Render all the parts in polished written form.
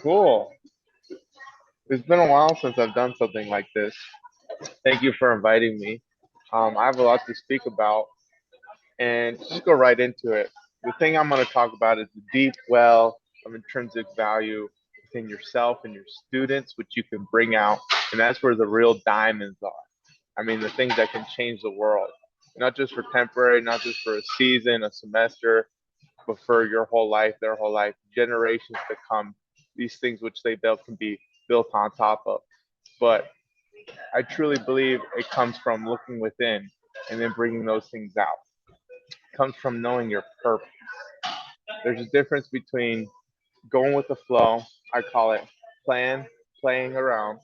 Cool. It's been a while since I've done something like this. Thank you for inviting me. I have a lot to speak about, and just go right into it. The thing I'm going to talk about is the deep well of intrinsic value within yourself and your students, which you can bring out, and that's where the real diamonds are. I mean, the things that can change the world, not just for temporary, not just for a season, a semester, but for your whole life, their whole life, generations to come. These things which they built can be built on top of. But I truly believe it comes from looking within and then bringing those things out. It comes from knowing your purpose. There's a difference between going with the flow, I call it playing around,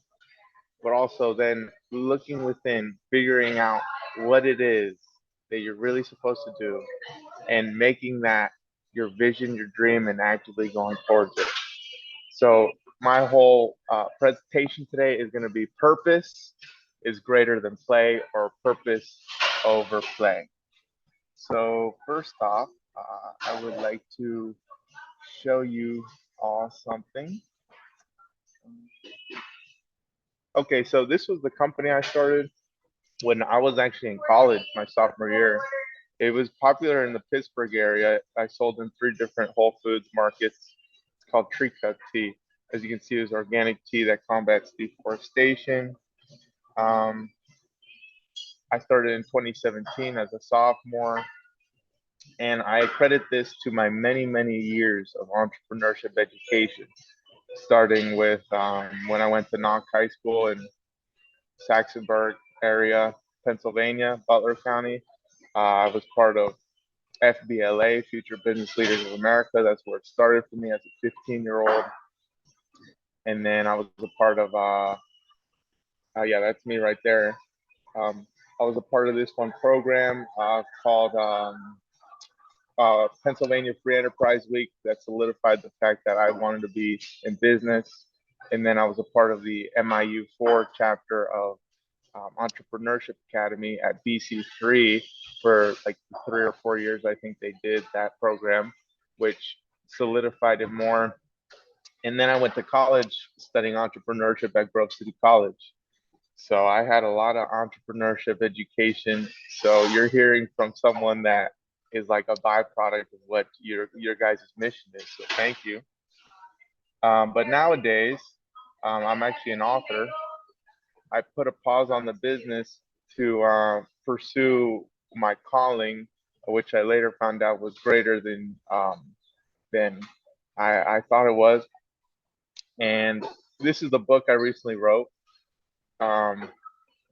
but also then looking within, figuring out what it is that you're really supposed to do and making that your vision, your dream, and actively going towards it. So my whole presentation today is going to be purpose is greater than play or purpose over play. So first off, I would like to show you all something. Okay, so this was the company I started when I was actually in college, my sophomore year. It was popular in the Pittsburgh area. I sold in three different Whole Foods markets. It's called Tree Cut Tea. As you can see, it's organic tea that combats deforestation. Um, I started in 2017 as a sophomore, and I credit this to my many, many years of entrepreneurship education, starting with when I went to Knox High School in Saxonburg area, Pennsylvania, Butler County. I was part of FBLA, Future Business Leaders of America. That's where it started for me as a 15-year-old. And then I was a part of, yeah, that's me right there. I was a part of this one program called Pennsylvania Free Enterprise Week that solidified the fact that I wanted to be in business. And then I was a part of the MIU 4 chapter of Entrepreneurship Academy at BC3 for like 3 or 4 years. I think they did that program, which solidified it more. And then I went to college studying entrepreneurship at Grove City College. So I had a lot of entrepreneurship education. So you're hearing from someone that is like a byproduct of what your guys' mission is. So thank you. But nowadays, I'm actually an author. I put a pause on the business to pursue my calling, which I later found out was greater than I thought it was. And this is the book I recently wrote. Um,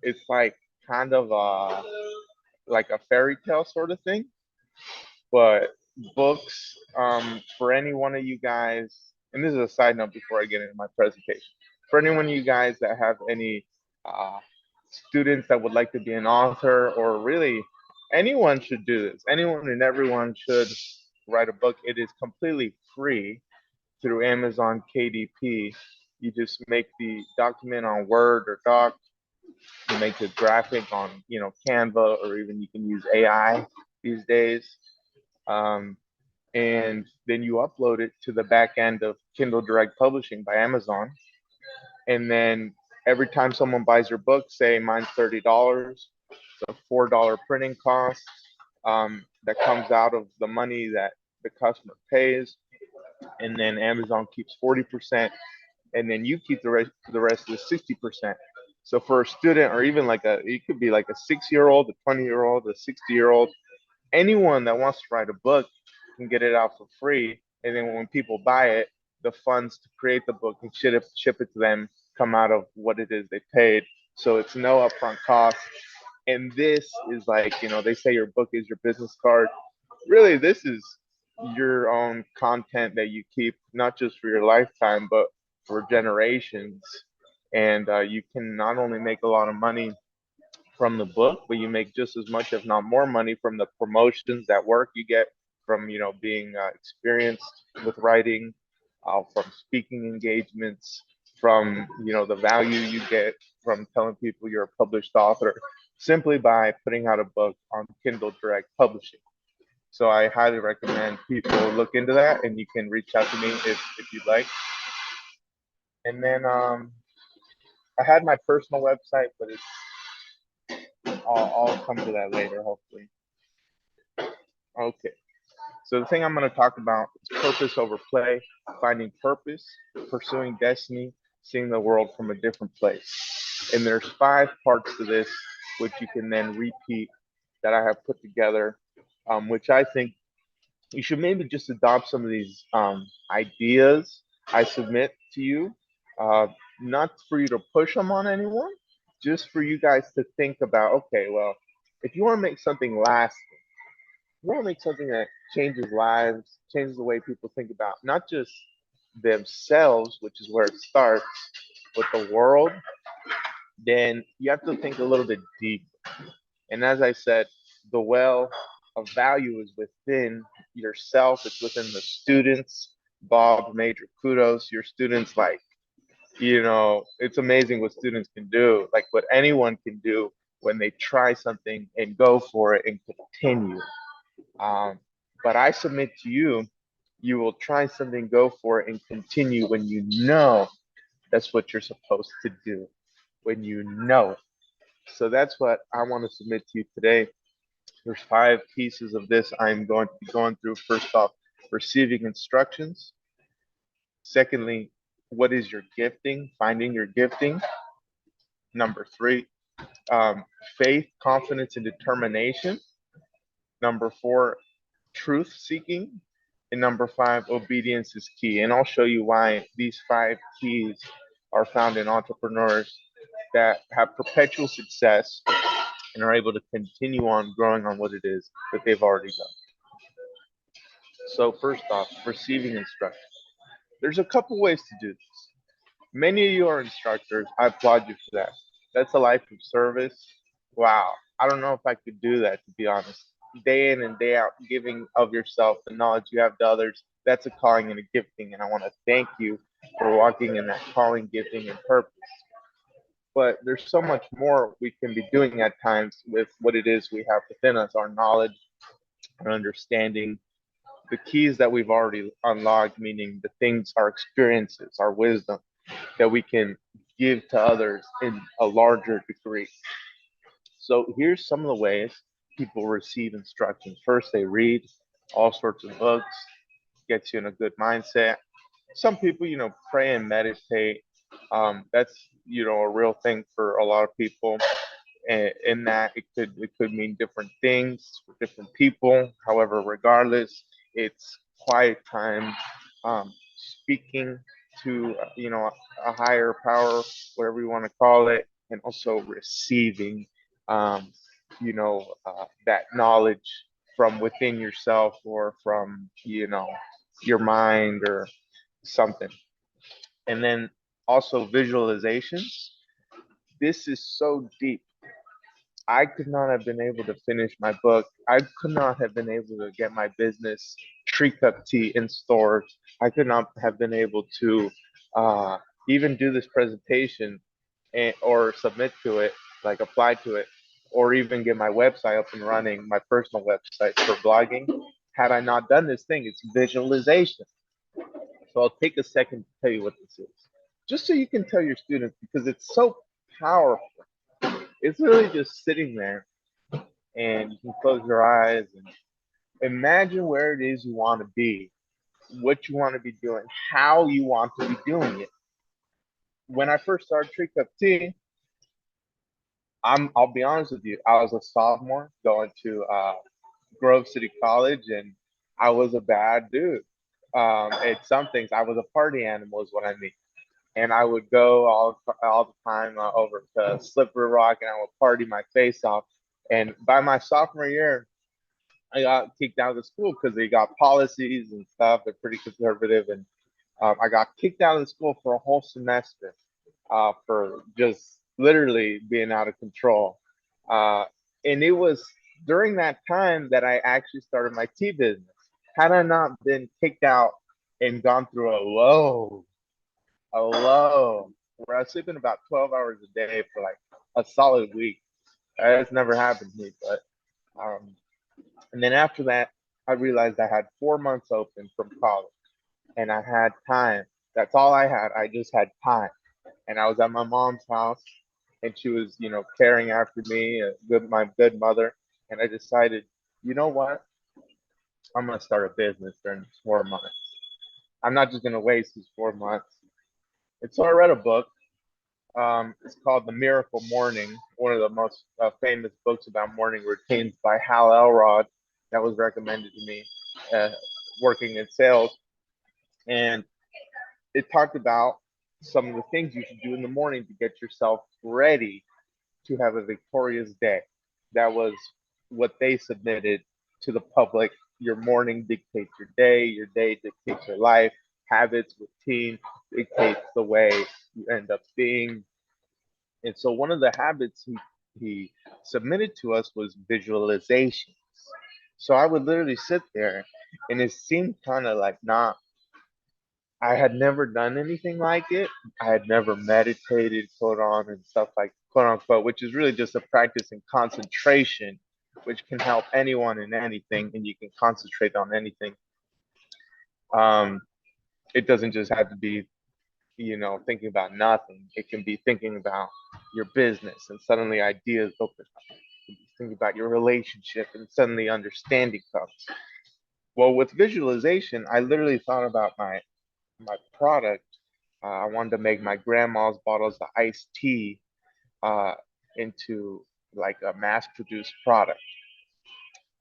it's like kind of like a fairy tale sort of thing, but books for any one of you guys, and this is a side note before I get into my presentation. For any one of you guys that have any uh, students that would like to be an author, or really anyone should do this. Anyone and everyone should write a book. It is completely free through Amazon KDP. You just make the document on Word or Doc. You make the graphic on, Canva, or even you can use AI these days. Um, and then you upload it to the back end of Kindle Direct Publishing by Amazon. And then every time someone buys your book, say mine's $30, it's a $4 printing cost that comes out of the money that the customer pays. And then Amazon keeps 40%, and then you keep the rest of the 60%. So for a student, or even it could be like a 6-year-old, a 20-year-old, a 60-year-old, anyone that wants to write a book can get it out for free. And then when people buy it, the funds to create the book and ship it to them come out of what it is they paid. So it's no upfront cost. And this is like, they say your book is your business card. Really, this is your own content that you keep, not just for your lifetime, but for generations. And you can not only make a lot of money from the book, but you make just as much, if not more money, from the promotions, that work you get from, being experienced with writing, from speaking engagements, from, the value you get from telling people you're a published author, simply by putting out a book on Kindle Direct Publishing. So I highly recommend people look into that, and you can reach out to me if you'd like. And then I had my personal website, but I'll come to that later, hopefully. Okay. So the thing I'm going to talk about is purpose over play, finding purpose, pursuing destiny, seeing the world from a different place. And there's 5 parts to this, which you can then repeat that I have put together, which I think you should maybe just adopt some of these ideas I submit to you, uh, not for you to push them on anyone, just for you guys to think about. Okay, well, if you want to make something last, you want to make something that changes lives, changes the way people think about not just themselves, which is where it starts, but the world, then you have to think a little bit deep. And as I said, the well of value is within yourself, it's within the students. Bob, major kudos. Your students, like, it's amazing what students can do, like what anyone can do when they try something and go for it and continue. Um, but I submit to you, you will try something, go for it, and continue when you know that's what you're supposed to do, when you know it. So that's what I want to submit to you today. There's 5 pieces of this I'm going to be going through. First off, receiving instructions. Secondly, what is your gifting? Finding your gifting. Number 3, faith, confidence, and determination. Number 4, truth seeking. And number 5, obedience is key. And I'll show you why these 5 keys are found in entrepreneurs that have perpetual success and are able to continue on growing on what it is that they've already done. So first off, receiving instruction. There's a couple ways to do this. Many of you are instructors. I applaud you for that. That's a life of service. Wow. I don't know if I could do that, to be honest. Day in and day out, giving of yourself, the knowledge you have to others, that's a calling and a gifting. And I want to thank you for walking in that calling, gifting, and purpose. But there's so much more we can be doing at times with what it is we have within us, our knowledge, our understanding, the keys that we've already unlocked, meaning the things, our experiences, our wisdom that we can give to others in a larger degree. So here's some of the ways people receive instructions. First, they read all sorts of books, gets you in a good mindset. Some people, pray and meditate. That's, a real thing for a lot of people. And in that, it could mean different things for different people. However, regardless, it's quiet time, speaking to a higher power, whatever you want to call it, and also receiving that knowledge from within yourself or from your mind or something. And then also visualizations. This is so deep. I could not have been able to finish my book. I could not have been able to get my business Tree Cup Tea in stores. I could not have been able to uh, even do this presentation or submit to it, like apply to it, or even get my website up and running, my personal website for blogging. Had I not done this thing, it's visualization. So I'll take a second to tell you what this is, just so you can tell your students because it's so powerful. It's really just sitting there and you can close your eyes and imagine where it is you want to be, what you want to be doing, how you want to be doing it. When I first started Tree Cup Tea, I'll be honest with you, I was a sophomore going to Grove City College, and I was a bad dude. At some things, I was a party animal, is what I mean. And I would go all the time over to Slippery Rock, and I would party my face off. And by my sophomore year, I got kicked out of the school because they got policies and stuff. They're pretty conservative, and I got kicked out of the school for a whole semester for just literally being out of control. Uh, and it was during that time that I actually started my tea business. Had I not been kicked out and gone through a low, where I was sleeping about 12 hours a day for like a solid week. That's never happened to me, but and then after that, I realized I had 4 months open from college, and I had time. That's all I had. I just had time. And I was at my mom's house, and she was, caring after me, my good mother. And I decided, you know what? I'm gonna start a business during these 4 months. I'm not just gonna waste these 4 months. And so I read a book. It's called The Miracle Morning, one of the most famous books about morning routines by Hal Elrod. That was recommended to me, uh, working in sales, and it talked about some of the things you should do in the morning to get yourself ready to have a victorious day. That was what they submitted to the public. Your morning dictates your day dictates your life, habits, routine dictates the way you end up being. And so one of the habits he submitted to us was visualization. So I would literally sit there, and it seemed kind of like not, I had never done anything like it. I had never meditated, quote on, and stuff like quote unquote, which is really just a practice in concentration, which can help anyone in anything, and you can concentrate on anything. Um, it doesn't just have to be, thinking about nothing. It can be thinking about your business, and suddenly ideas open up. Think about your relationship, and suddenly understanding comes. Well, with visualization, I literally thought about my product. I wanted to make my grandma's bottles of iced tea uh, into like a mass-produced product,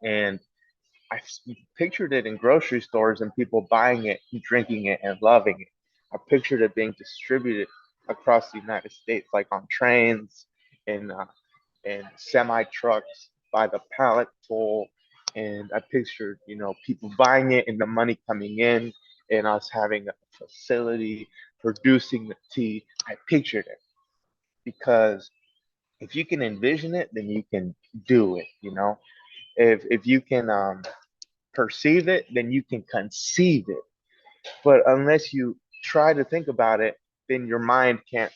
and I pictured it in grocery stores and people buying it, drinking it, and loving it. I pictured it being distributed across the United States, like on trains and semi trucks by the pallet full. And I pictured, people buying it and the money coming in, and us having a facility producing the tea. I pictured it because if you can envision it, then you can do it. If you can perceive it, then you can conceive it. But unless you try to think about it, then your mind can't,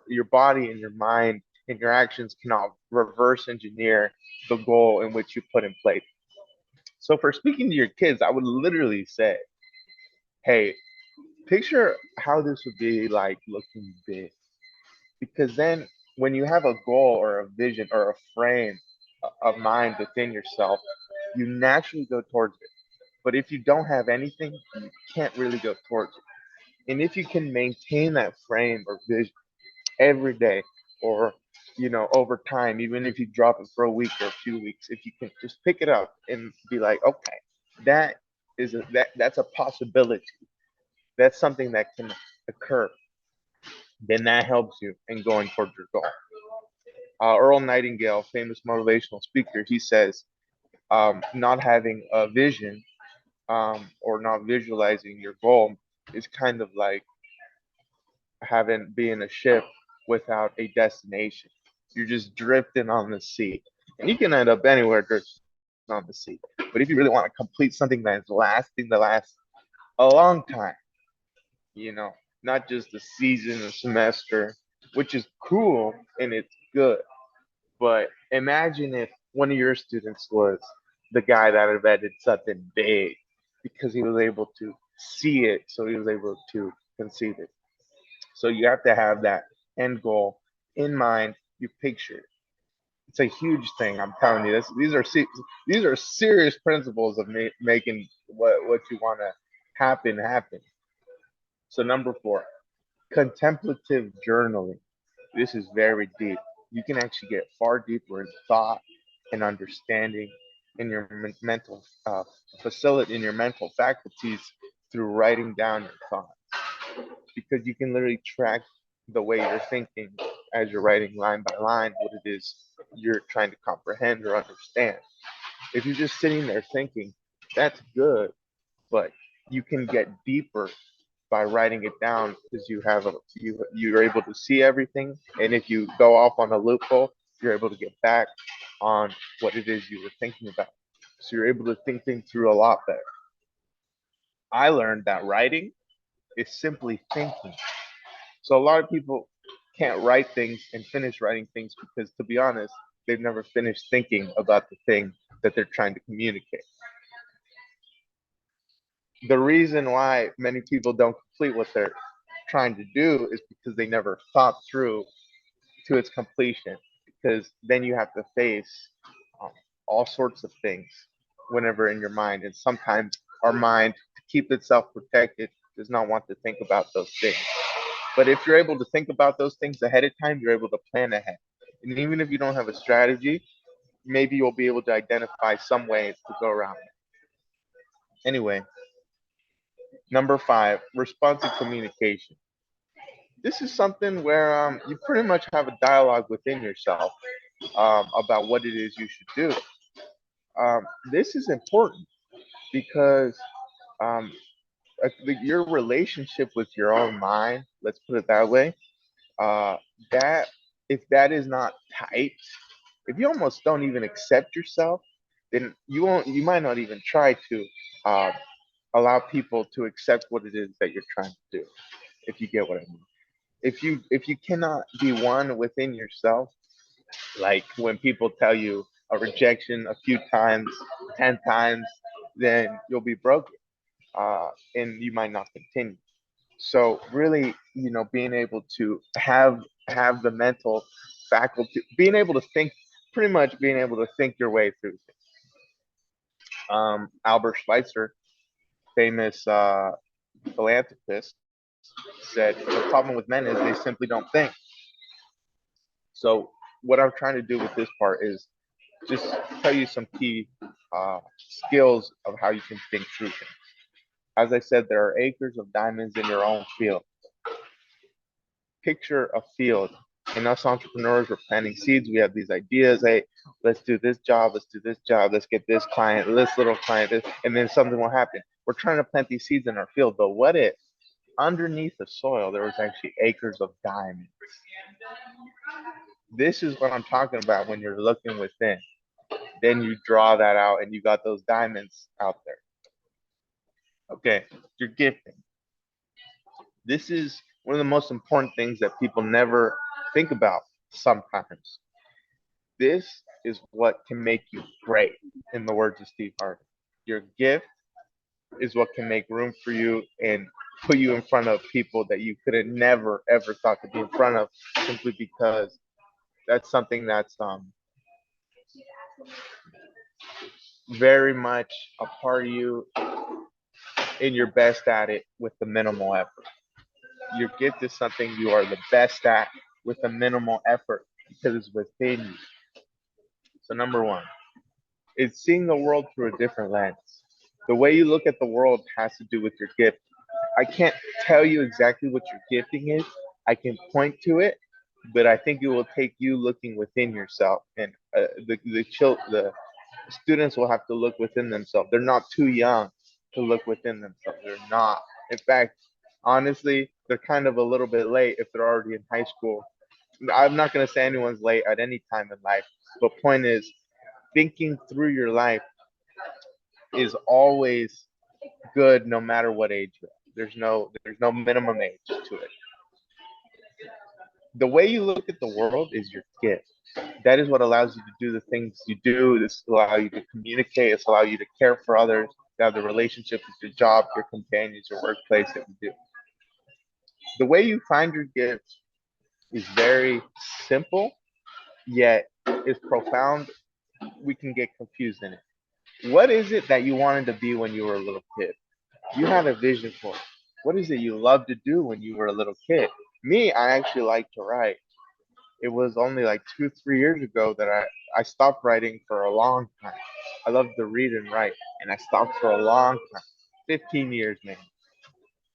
your body and your mind and your actions cannot reverse engineer the goal in which you put in place. So for speaking to your kids, I would literally say, hey, picture how this would be like looking big. Because then when you have a goal or a vision or a frame of mind within yourself, you naturally go towards it. But if you don't have anything, you can't really go towards it. And if you can maintain that frame or vision every day, or over time, even if you drop it for a week or a few weeks, if you can just pick it up and be like, okay, that that's a possibility. That's something that can occur. Then that helps you in going towards your goal. Earl Nightingale, famous motivational speaker, he says, not having a vision or not visualizing your goal is kind of like having being a ship without a destination. You're just drifting on the sea, and you can end up anywhere drifting on the sea. But if you really want to complete something that is lasting, to last a long time, you know, not just a season, a semester, which is cool and it's good. But imagine if one of your students was the guy that invented something big because he was able to see it, so he was able to conceive it. So you have to have that end goal in mind. You picture it. It's a huge thing. I'm telling you, these are serious principles of making what you want to happen. So number 4, contemplative journaling. This is very deep. You can actually get far deeper in thought and understanding in your mental facility, in your mental faculties through writing down your thoughts, because you can literally track the way you're thinking as you're writing line by line what it is you're trying to comprehend or understand. If you're just sitting there thinking, that's good, but you can get deeper by writing it down because you're able to see everything, and if you go off on a loophole, you're able to get back on what it is you were thinking about. So you're able to think things through a lot better. I learned that writing is simply thinking. So a lot of people can't write things and finish writing things because, to be honest, they've never finished thinking about the thing that they're trying to communicate. The reason why many people don't complete what they're trying to do is because they never thought through to its completion. Because then you have to face um, all sorts of things whenever in your mind, and sometimes our mind, to keep itself protected, does not want to think about those things. But if you're able to think about those things ahead of time, you're able to plan ahead. And even if you don't have a strategy, maybe you'll be able to identify some ways to go around it. Anyway, number 5, responsive communication. This is something where you pretty much have a dialogue within yourself about what it is you should do. This is important because um, your relationship with your own mind, let's put it that way, uh, that if that is not tight, if you almost don't even accept yourself, then you might not even try to uh, allow people to accept what it is that you're trying to do, if you get what I mean. If you cannot be one within yourself, like when people tell you a rejection a few times, 10 times, then you'll be broken, and you might not continue. So really, being able to have the mental faculty, being able to think, pretty much being able to think your way through things. Albert Schweitzer, famous philanthropist, said the problem with men is they simply don't think. So what I'm trying to do with this part is just tell you some key skills of how you can think through things. As I said, there are acres of diamonds in your own field. Picture a field. And us entrepreneurs, we're planting seeds. We have these ideas. Hey, let's do this job. Let's do this job. Let's get this client, this little client, and then something will happen. We're trying to plant these seeds in our field. But what if underneath the soil there was actually acres of diamonds? This is what I'm talking about when you're looking within. Then you draw that out and you got those diamonds out there. Okay, you're gifting. This is one of the most important things that people never think about sometimes. This is what can make you great, in the words of Steve Harvey. Your gift is what can make room for you and put you in front of people that you could have never ever thought to be in front of, simply because that's something that's very much a part of you, and you're best at it with the minimal effort. Your gift is something you are the best at with a minimal effort because it's within you. So number 1 is seeing the world through a different lens. The way you look at the world has to do with your gift. I can't tell you exactly what your gifting is. I can point to it, but I think it will take you looking within yourself, and the students will have to look within themselves. They're not too young to look within themselves. They're not. In fact, honestly, they're kind of a little bit late if they're already in high school. I'm not going to say anyone's late at any time in life, but point is, thinking through your life is always good, no matter what age you're at. There's no minimum age to it. The way you look at the world is your gift. That is what allows you to do the things you do. This allows you to communicate. It's allow you to care for others, to have the relationship with your job, your companions, your workplace that you do. The way you find your gift is very simple, yet is profound. We can get confused in it. What is it that you wanted to be when you were a little kid? You had a vision for it. What is it you loved to do when you were a little kid? Me, I actually like to write. It was only like 2, 3 years ago that I stopped writing for a long time. I love to read and write, and I stopped for a long time, 15 years maybe.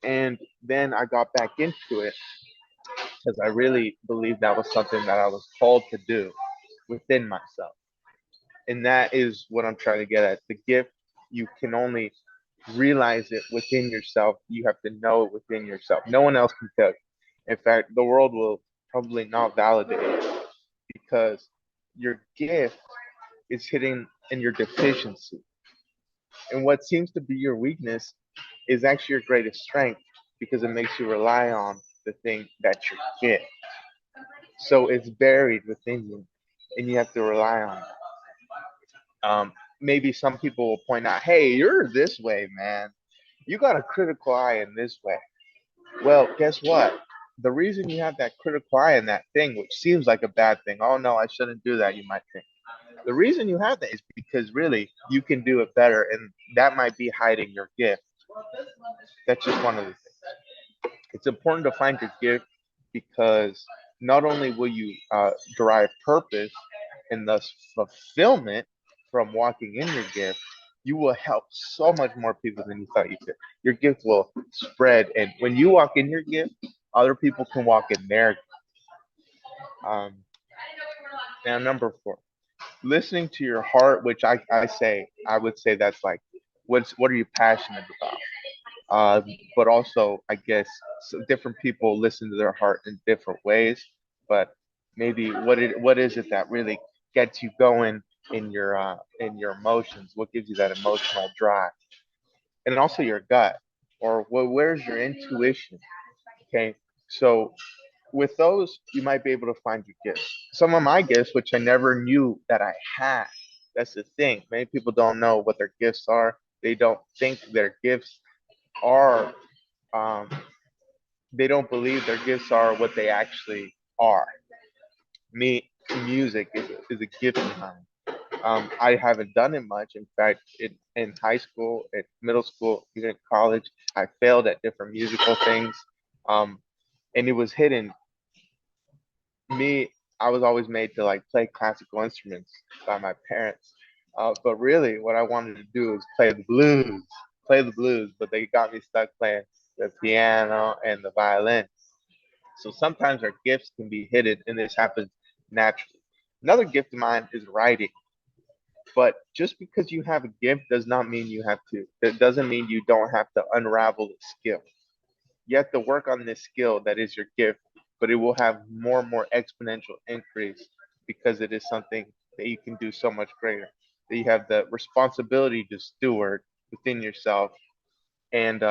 And then I got back into it because I really believed that was something that I was called to do within myself. And that is what I'm trying to get at. The gift, you can only realize it within yourself. You have to know it within yourself. No one else can tell you. In fact, the world will probably not validate it, because your gift is hidden in your deficiency. And what seems to be your weakness is actually your greatest strength, because it makes you rely on the thing that you get. So it's buried within you, and you have to rely on it. Maybe some people will point out, hey, you're this way, man. You got a critical eye in this way. Well, guess what? The reason you have that critical eye in that thing, which seems like a bad thing, oh no, I shouldn't do that, you might think. The reason you have that is because really you can do it better, and that might be hiding your gift. That's just one of the things. It's important to find your gift because not only will you derive purpose and thus fulfillment from walking in your gift, you will help so much more people than you thought you could. Your gift will spread, and when you walk in your gift, other people can walk in their. Um, Now, number four, listening to your heart, which I would say that's like, what are you passionate about? But also, I guess different people listen to their heart in different ways. But maybe what is it that really gets you going in your emotions? What gives you that emotional drive? And also your gut, or where's your intuition? Okay, so with those, you might be able to find your gifts. Some of my gifts, which I never knew that I had. That's the thing. Many people don't know what their gifts are. They don't think their gifts are um, they don't believe their gifts are what they actually are. Me, music is a gift of mine. I haven't done it much. In fact, in high school, in middle school, even in college, I failed at different musical things, um, and it was hidden. Me, I was always made to like play classical instruments by my parents, but really, what I wanted to do was play the blues. But they got me stuck playing the piano and the violin. So sometimes our gifts can be hidden, and this happens naturally. Another gift of mine is writing. But just because you have a gift does not mean you have to. That doesn't mean you don't have to unravel the skill. You have to work on this skill that is your gift, but it will have more and more exponential increase because it is something that you can do so much greater. That you have the responsibility to steward within yourself and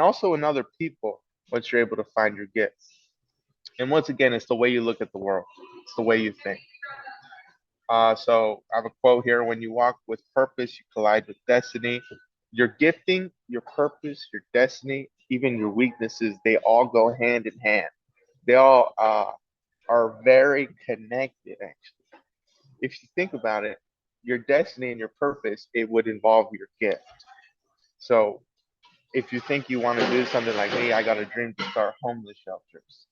also in other people once you're able to find your gifts. And once again, it's the way you look at the world. It's the way you think. So I have a quote here: "When you walk with purpose, you collide with destiny. Your gifting, your purpose, your destiny, even your weaknesses, they all go hand in hand. They all are very connected, actually. If you think about it, your destiny and your purpose, it would involve your gift. So if you think you want to do something like me, I got a dream to start homeless shelters.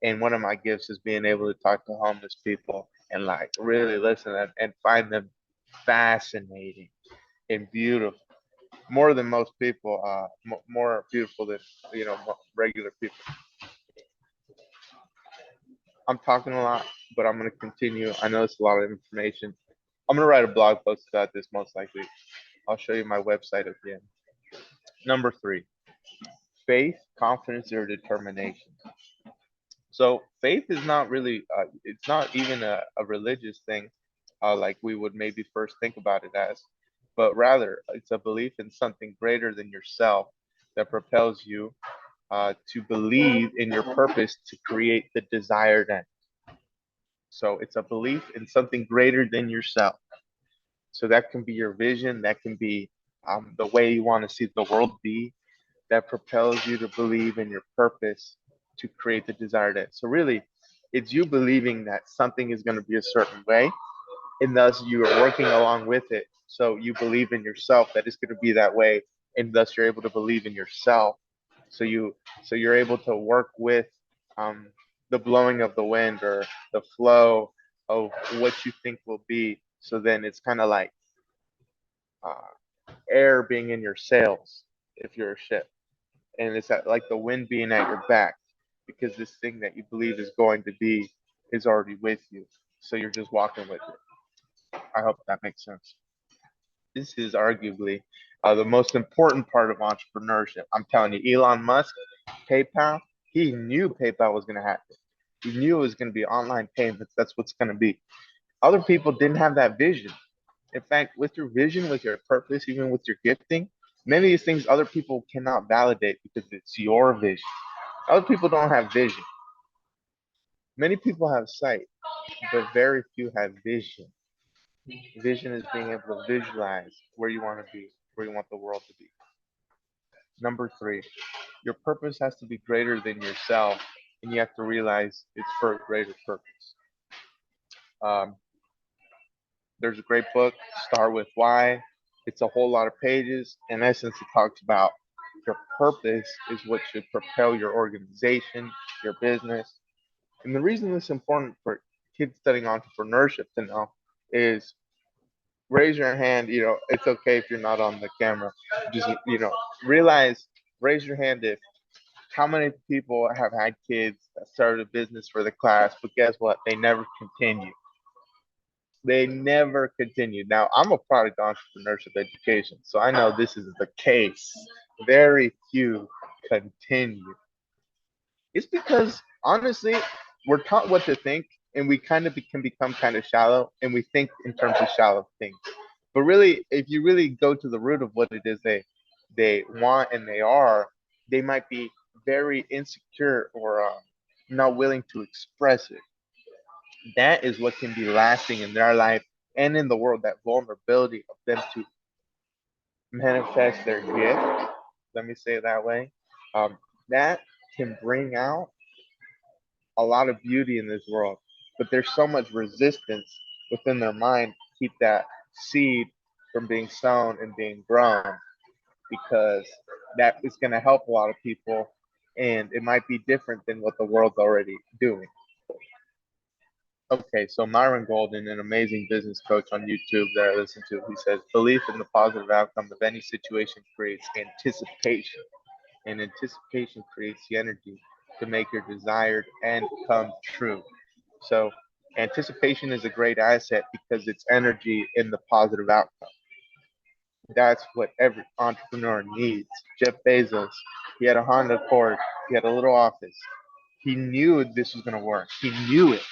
And one of my gifts is being able to talk to homeless people and like really listen and find them fascinating and beautiful, more than most people, more beautiful than regular people. I'm talking a lot, but I'm going to continue. I know it's a lot of information. I'm going to write a blog post about this most likely. I'll show you my website at the end. Number three, faith, confidence, or determination. So faith is not really, it's not even a religious thing, like we would maybe first think about it as, but rather it's a belief in something greater than yourself that propels you to believe in your purpose to create the desired end. So it's a belief in something greater than yourself. So that can be your vision, that can be the way you want to see the world be, that propels you to believe in your purpose to create the desired end. So really, it's you believing that something is going to be a certain way, and thus you are working along with it. So you believe in yourself that it's going to be that way, and thus you're able to believe in yourself. So you're able to work with um, the blowing of the wind or the flow of what you think will be. So then it's kind of like air being in your sails if you're a ship, and it's like the wind being at your back because this thing that you believe is going to be is already with you. So you're just walking with it. I hope that makes sense. This is arguably the most important part of entrepreneurship. I'm telling you, Elon Musk, PayPal, he knew PayPal was going to happen. He knew it was going to be online payments. That's what's going to be. Other people didn't have that vision. In fact, with your vision, with your purpose, even with your gifting, many of these things other people cannot validate because it's your vision. Other people don't have vision. Many people have sight, but very few have vision. Vision is being able to visualize where you want to be, where you want the world to be. Number three, your purpose has to be greater than yourself, and you have to realize it's for a greater purpose. Um, there's a great book, Start With Why. It's a whole lot of pages. In essence, it talks about your purpose is what should propel your organization, your business. And the reason this is important for kids studying entrepreneurship to know is raise your hand. It's okay if you're not on the camera. Just, realize, raise your hand if how many people have had kids that started a business for the class, but guess what? They never continue. They never continued. Now, I'm a product of entrepreneurship education, so I know this is the case. Very few continue. It's because, honestly, we're taught what to think, and we kind of can become kind of shallow, and we think in terms of shallow things. But really, if you really go to the root of what it is they want and they might be very insecure or not willing to express it. That is what can be lasting in their life and in the world, that vulnerability of them to manifest their gift. Let me say it that way. Um, that can bring out a lot of beauty in this world, but there's so much resistance within their mind to keep that seed from being sown and being grown because that is going to help a lot of people and it might be different than what the world's already doing. Okay, so Myron Golden, an amazing business coach on YouTube that I listen to, he says, belief in the positive outcome of any situation creates anticipation, and anticipation creates the energy to make your desired end come true. So, anticipation is a great asset because it's energy in the positive outcome. That's what every entrepreneur needs. Jeff Bezos, he had a Honda Accord, he had a little office. He knew this was going to work. He knew it.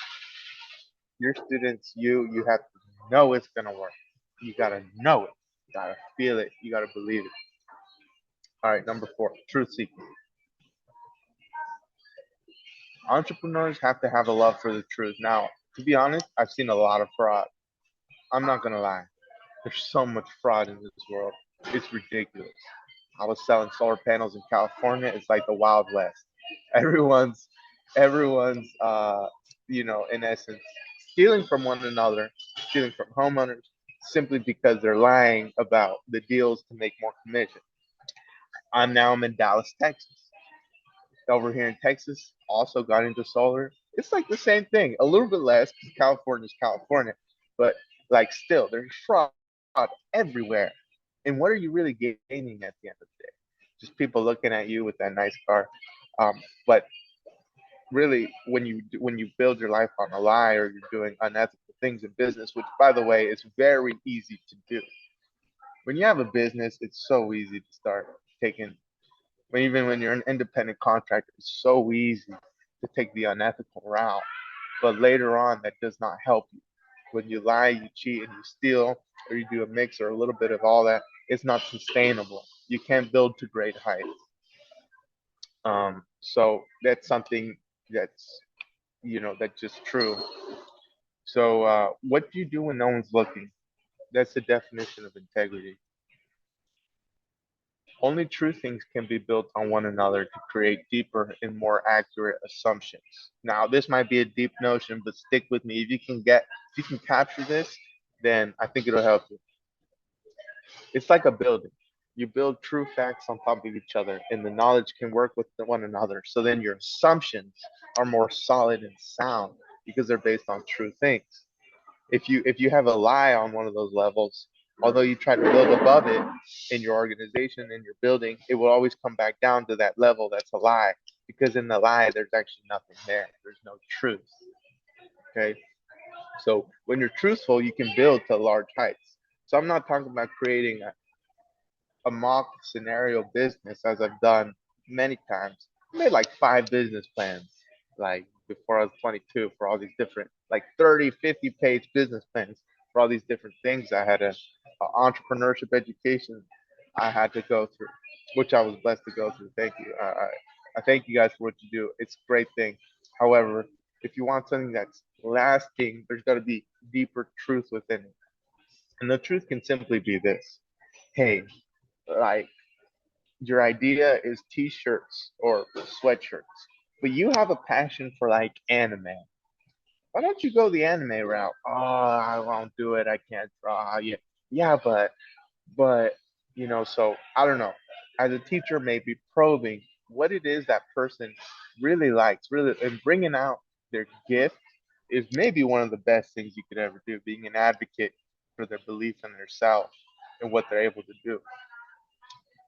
Your students, you have to know it's gonna work. You gotta know it. You gotta feel it. You gotta believe it. All right, number four, truth seeking. Entrepreneurs have to have a love for the truth. Now, to be honest, I've seen a lot of fraud. I'm not gonna lie. There's so much fraud in this world. It's ridiculous. I was selling solar panels in California. It's like the Wild West. Everyone's everyone's in essence stealing from one another, stealing from homeowners simply because they're lying about the deals to make more commission. I'm in Dallas, Texas. Over here in Texas, also got into solar. It's like the same thing, a little bit less because California is California, but like still, there's fraud everywhere. And what are you really gaining at the end of the day? Just people looking at you with that nice car. But really, when you build your life on a lie or you're doing unethical things in business, which by the way is very easy to do. When you have a business, it's so easy to start taking even when you're an independent contractor, it's so easy to take the unethical route. But later on, that does not help you. When you lie, you cheat, and you steal, or you do a mix or a little bit of all that, it's not sustainable. You can't build to great heights. So that's something that's that's just true. So what do you do when no one's looking? That's the definition of integrity. Only true things can be built on one another to create deeper and more accurate assumptions. Now, this might be a deep notion, but stick with me. If you can capture this, then I think it'll help you. It's like a building. You build true facts on top of each other, and the knowledge can work with one another. So then your assumptions are more solid and sound because they're based on true things. If you have a lie on one of those levels, although you try to build above it in your organization, in your building, it will always come back down to that level that's a lie because in the lie there's actually nothing there. There's no truth. Okay, so when you're truthful, you can build to large heights. So I'm not talking about creating a mock scenario business as I've done many times. I made like 5 business plans, like before I was 22 for all these different, like 30, 50 page business plans for all these different things. I had a entrepreneurship education I had to go through, which I was blessed to go through. Thank you. I thank you guys for what you do. It's a great thing. However, if you want something that's lasting, there's got to be deeper truth within it. And the truth can simply be this. Hey, like your idea is t-shirts or sweatshirts, but you have a passion for like anime. Why don't you go the anime route? Oh, I won't do it. I can't draw. Yeah, yeah, but so I don't know. As a teacher, maybe probing what it is that person really likes, really, and bringing out their gift is maybe one of the best things you could ever do. Being an advocate for their belief in themselves and what they're able to do.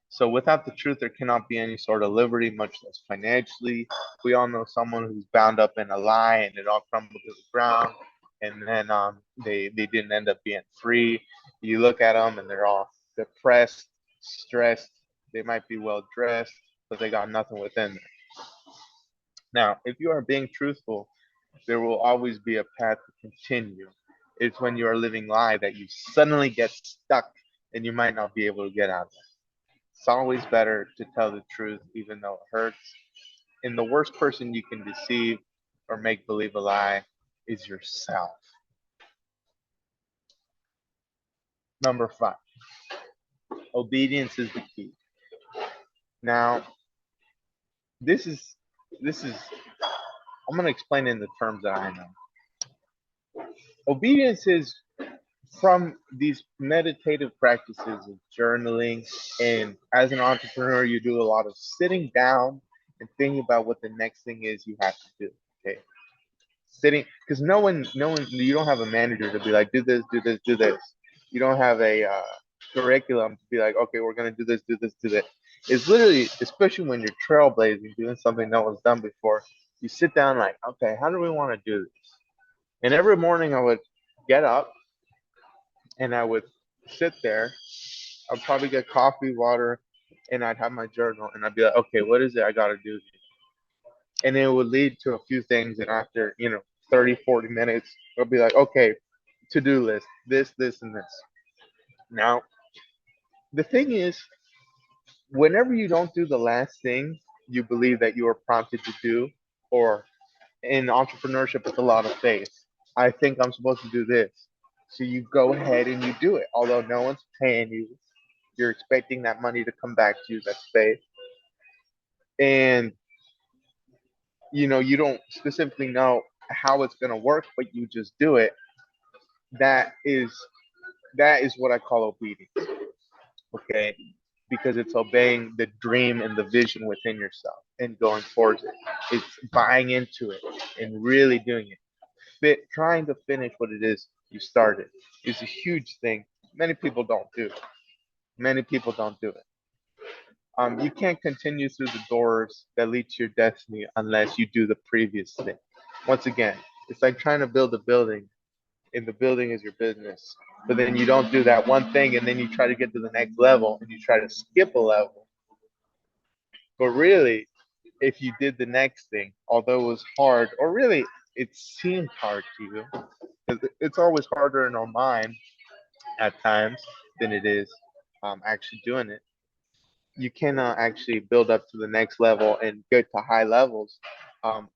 So without the truth, there cannot be any sort of liberty, much less financially. We all know someone who's bound up in a lie and it all crumbled to the ground, and then they didn't end up being free. You look at them and they're all depressed, stressed. They might be well dressed, but they got nothing within them. Now, if you are being truthful, there will always be a path to continue. It's when you are living lie that you suddenly get stuck and you might not be able to get out of it. It's always better to tell the truth, even though it hurts. And the worst person you can deceive or make believe a lie is yourself. Number 5, obedience is the key. Now, this is this is I'm gonna explain it in the terms that I know. Obedience is from these meditative practices of journaling, and as an entrepreneur, you do a lot of sitting down and thinking about what the next thing is you have to do. Okay, sitting, because no one, you don't have a manager to be like, do this, do this, do this. You don't have a curriculum to be like, okay, we're gonna do this, do this, do that. It's literally, especially when you're trailblazing, doing something no one's done before. You sit down like, okay, how do we want to do this? And every morning I would get up and I would sit there. I'd probably get coffee, water, and I'd have my journal and I'd be like, okay, what is it I got to do? And it would lead to a few things. And after, 30, 40 minutes, I'll be like, okay, to do list, this, and this. Now, the thing is, whenever you don't do the last thing you believe that you are prompted to do, or in entrepreneurship, it's a lot of faith. I think I'm supposed to do this. So you go ahead and you do it. Although no one's paying you, you're expecting that money to come back to you. That's faith. And you don't specifically know how it's going to work, but you just do it. That is that is what I call obedience. Okay, because it's obeying the dream and the vision within yourself and going towards it. It's buying into it and really doing it. Trying to finish what it is you started is a huge thing. Many people don't do. Many people don't do it. You can't continue through the doors that lead to your destiny unless you do the previous thing. Once again, it's like trying to build a building, and the building is your business. But then you don't do that one thing, and then you try to get to the next level, and you try to skip a level. But really, if you did the next thing, although it was hard, or really it seemed hard to you, because it's always harder in our mind at times than it is actually doing it. You cannot actually build up to the next level and get to high levels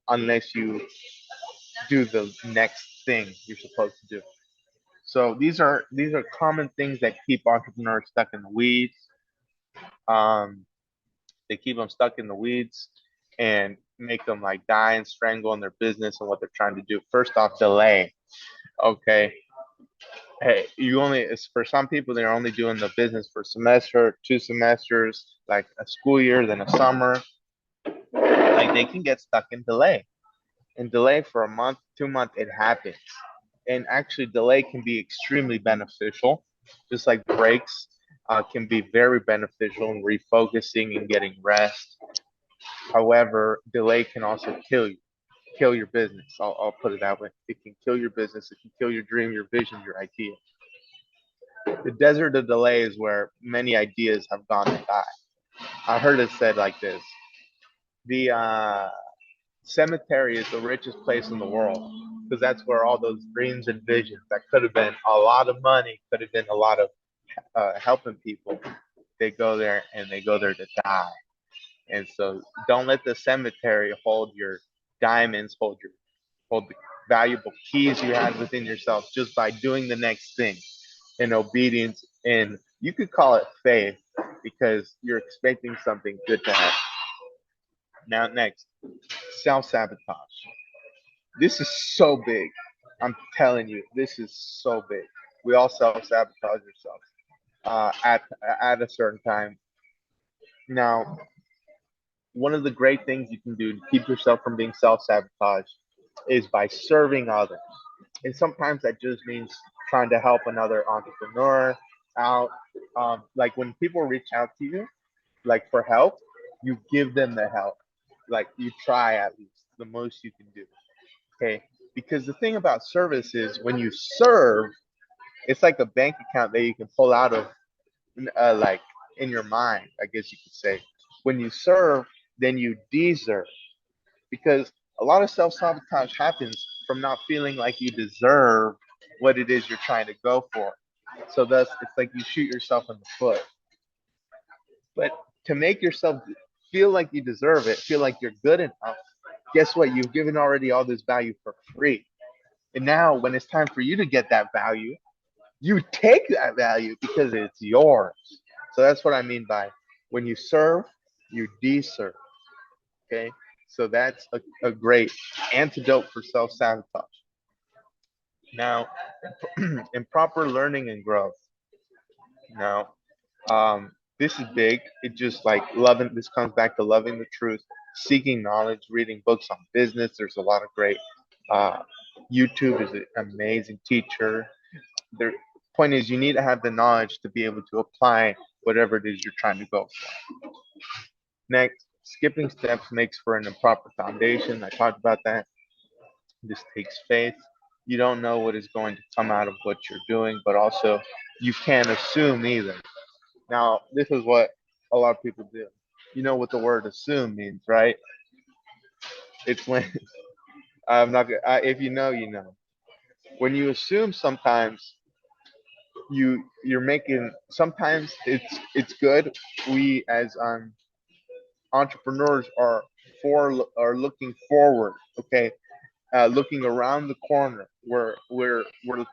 unless you do the next thing you're supposed to do. So these are common things that keep entrepreneurs stuck in the weeds. Um, they keep them stuck in the weeds and make them like die and strangle in their business and what they're trying to do. First off, delay. Okay, hey, you only it's for some people they're only doing the business for a semester, 2 semesters, like a school year, then a summer. Like they can get stuck in delay. And delay for a month, 2 months, it happens. And actually, delay can be extremely beneficial, just like breaks can be very beneficial in refocusing and getting rest. However, delay can also kill your business. I'll put it that way. It can kill your business. It can kill your dream, your vision, your idea. The desert of delay is where many ideas have gone to die. I heard it said like this: the cemetery is the richest place in the world because that's where all those dreams and visions that could have been a lot of money, could have been a lot of helping people. They go there and they go there to die. And so don't let the cemetery hold your diamonds, hold the valuable keys you have within yourself just by doing the next thing in obedience and You could call it faith because you're expecting something good to happen. Now, next, self sabotage. This is so big. I'm telling you, this is so big. We all self sabotage ourselves at a certain time. Now, one of the great things you can do to keep yourself from being self sabotaged is by serving others. And sometimes that just means trying to help another entrepreneur out. Like when people reach out to you, like for help, you give them the help. Like you try at least the most you can do. Okay. Because the thing about service is when you serve, it's like a bank account that you can pull out of, like in your mind, I guess you could say. When you serve, then you deserve. Because a lot of self sabotage happens from not feeling like you deserve what it is you're trying to go for. So thus, it's like you shoot yourself in the foot. But to make yourself feel like you deserve it, feel like you're good enough, guess what? You've given already all this value for free. And now, when it's time for you to get that value, you take that value because it's yours. So that's what I mean by when you serve, you deserve. Okay. So that's a great antidote for self sabotage. Now, improper learning and growth. Now, this is big. It just like loving, this comes back to loving the truth, seeking knowledge, reading books on business. There's a lot of great, uh, YouTube is an amazing teacher. The point is, you need to have the knowledge to be able to apply whatever it is you're trying to go for. Next, skipping steps makes for an improper foundation. I talked about that. This takes faith. You don't know what is going to come out of what you're doing, but also you can't assume either. Now, this is what a lot of people do. You know what the word assume means, right? It's when I'm not. If you know, you know. When you assume, sometimes you're making. Sometimes it's good. We as entrepreneurs are looking forward. Okay, looking around the corner. We're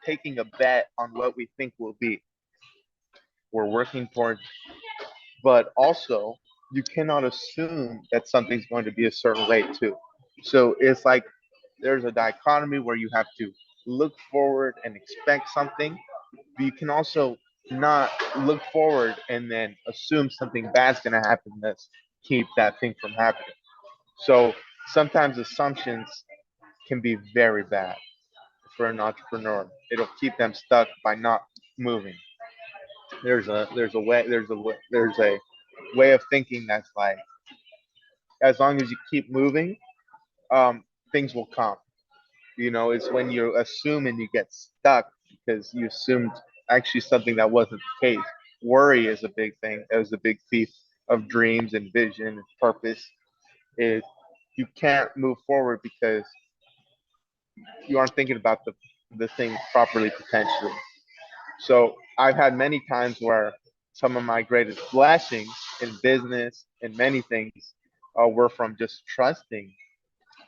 taking a bet on what we think will be. We're working towards, but also you cannot assume that something's going to be a certain way too. So it's like there's a dichotomy where you have to look forward and expect something, but you can also not look forward and then assume something bad's going to happen that's keep that thing from happening. So sometimes assumptions can be very bad for an entrepreneur. It'll keep them stuck by not moving. There's a way of thinking that's like as long as you keep moving, things will come. You know, it's when you assume and you get stuck because you assumed actually something that wasn't the case. Worry is a big thing. It was a big thief of dreams and vision and purpose. Is you can't move forward because you aren't thinking about the thing properly potentially. So I've had many times where some of my greatest blessings in business and many things were from just trusting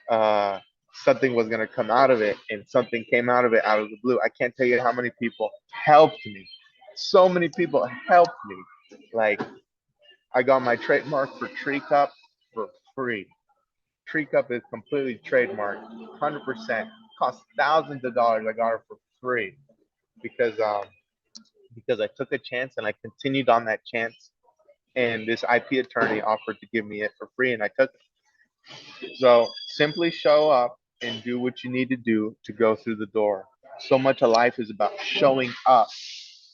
uh, something was going to come out of it, and something came out of it out of the blue. I can't tell you how many people helped me. So many people helped me. Like I got my trademark for Tree Cup for free. Tree Cup is completely trademarked, 100%. Cost thousands of dollars. I got it for free because because I took a chance and I continued on that chance. And this IP attorney offered to give me it for free, and I took it. So simply show up and do what you need to do to go through the door. So much of life is about showing up.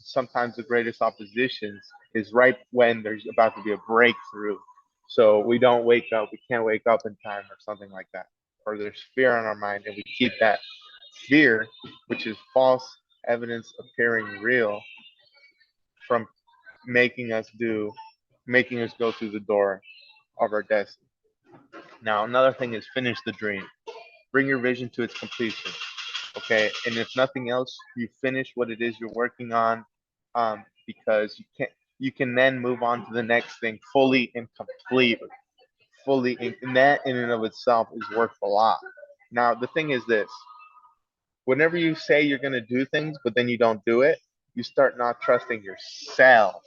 Sometimes the greatest oppositions is right when there's about to be a breakthrough. So we don't wake up, we can't wake up in time or something like that. Or there's fear in our mind, and we keep that fear, which is false evidence appearing real, from making us do, making us go through the door of our destiny. Now, another thing is finish the dream. Bring your vision to its completion. Okay, and if nothing else, you finish what it is you're working on, because you can then move on to the next thing fully and completely. And that in and of itself is worth a lot. Now, the thing is this: whenever you say you're going to do things, but then you don't do it, You start not trusting yourself.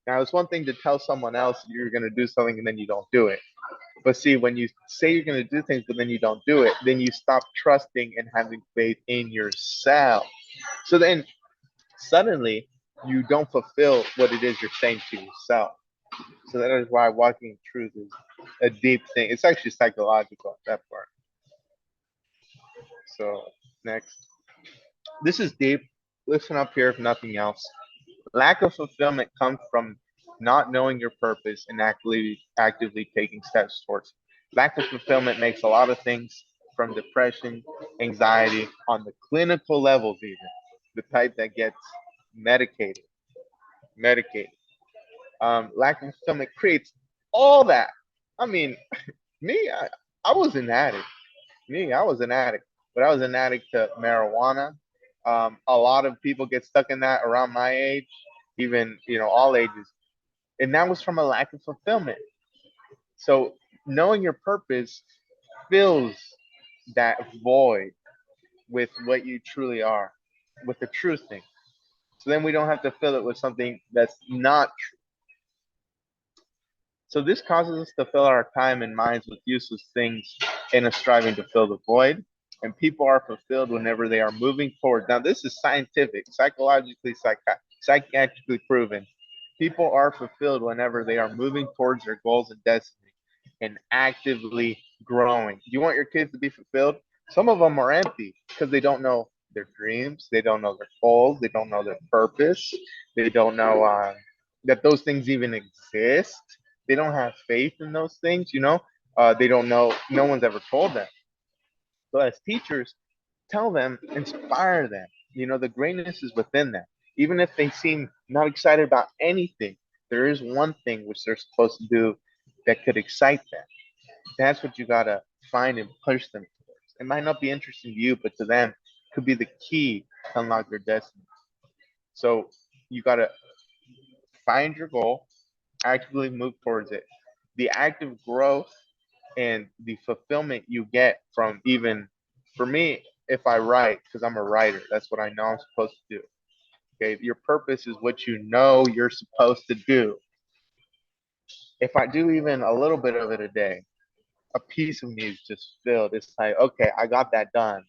Now, it's one thing to tell someone else you're going to do something and then you don't do it. But see, when you say you're going to do things but then you don't do it, then you stop trusting and having faith in yourself. So then suddenly you don't fulfill what it is you're saying to yourself. So that is why walking in truth is a deep thing. It's actually psychological, that part. So next. This is deep. Listen up here if nothing else. Lack of fulfillment comes from not knowing your purpose and actively taking steps towards it. Lack of fulfillment makes a lot of things from depression, anxiety, on the clinical levels even, the type that gets medicated. Medicated. Lack of fulfillment creates all that. I mean, me, I was an addict. I was an addict, but I was an addict to marijuana. A lot of people get stuck in that around my age, even all ages, and that was from a lack of fulfillment. So knowing your purpose fills that void with what you truly are, with the true thing. So then we don't have to fill it with something that's not true. So this causes us to fill our time and minds with useless things in a striving to fill the void. And people are fulfilled whenever they are moving forward. Now, this is scientific, psychiatrically proven. People are fulfilled whenever they are moving towards their goals and destiny and actively growing. Do you want your kids to be fulfilled? Some of them are empty because they don't know their dreams, they don't know their goals, they don't know their purpose, they don't know that those things even exist. They don't have faith in those things. They don't know. No one's ever told them. So as teachers, tell them, inspire them. The greatness is within them. Even if they seem not excited about anything, there is one thing which they're supposed to do that could excite them. That's what you gotta find and push them towards. It might not be interesting to you, but to them, it could be the key to unlock their destiny. So you gotta find your goal, actively move towards it. The active growth and the fulfillment you get from, even for me, if I write, because I'm a writer, that's what I know I'm supposed to do. Okay, your purpose is what you know you're supposed to do. If I do even a little bit of it a day, a piece of me is just filled. It's like, okay, I got that done.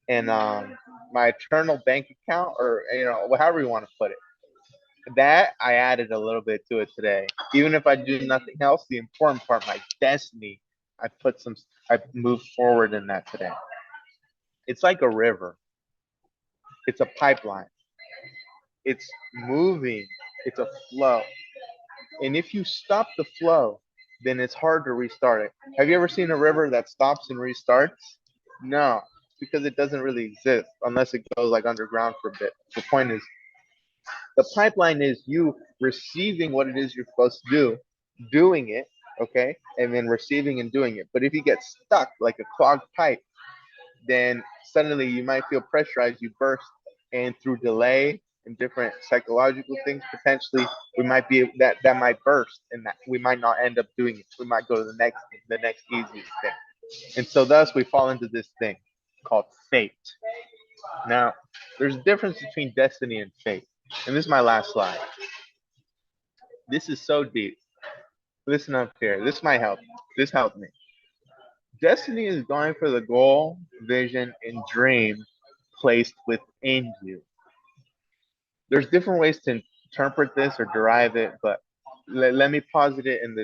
And my eternal bank account, or however you want to put it, that I added a little bit to it today. Even if I do nothing else, the important part, my destiny, I moved forward in that today. It's like a river. It's a pipeline. It's moving. It's a flow. And if you stop the flow, then it's hard to restart it. Have you ever seen a river that stops and restarts? No, because it doesn't really exist unless it goes like underground for a bit. The point is, the pipeline is you receiving what it is you're supposed to do, doing it, okay, and then receiving and doing it. But if you get stuck like a clogged pipe, then suddenly you might feel pressurized, you burst, and through delay and different psychological things, potentially we might be that might burst, and that we might not end up doing it. We might go to the next easiest thing, and so thus we fall into this thing called fate. Now, there's a difference between destiny and fate, and this is my last slide. This is so deep. Listen up here. This might help. This helped me. Destiny is going for the goal, vision, and dream placed within you. There's different ways to interpret this or derive it, but let me posit it in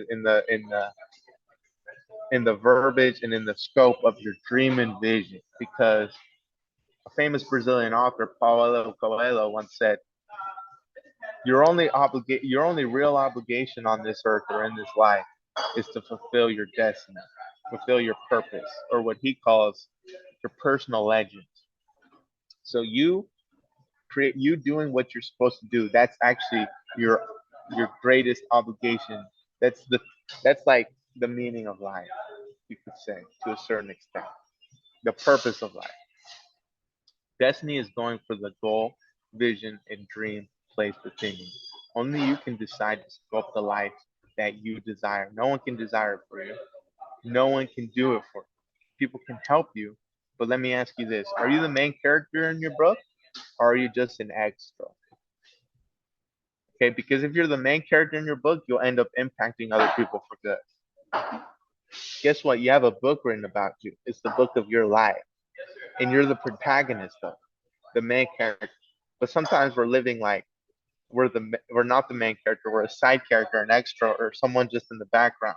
the verbiage and in the scope of your dream and vision, because a famous Brazilian author, Paulo Coelho, once said, your only real obligation on this earth or in this life is to fulfill your destiny, fulfill your purpose, or what he calls your personal legend. So you doing what you're supposed to do. That's actually your greatest obligation. That's like the meaning of life, you could say, to a certain extent. The purpose of life. Destiny is going for the goal, vision, and dream placed within you. Only you can decide to sculpt the life that you desire. No one can desire it for you. No one can do it for you. People can help you, but let me ask you this: are you the main character in your book? or are you just an extra? Okay, because if you're the main character in your book, you'll end up impacting other people for good. Guess what? You have a book written about you. It's the book of your life, and you're the protagonist of it, the main character. But sometimes we're living like we're not the main character. We're a side character, an extra, or someone just in the background.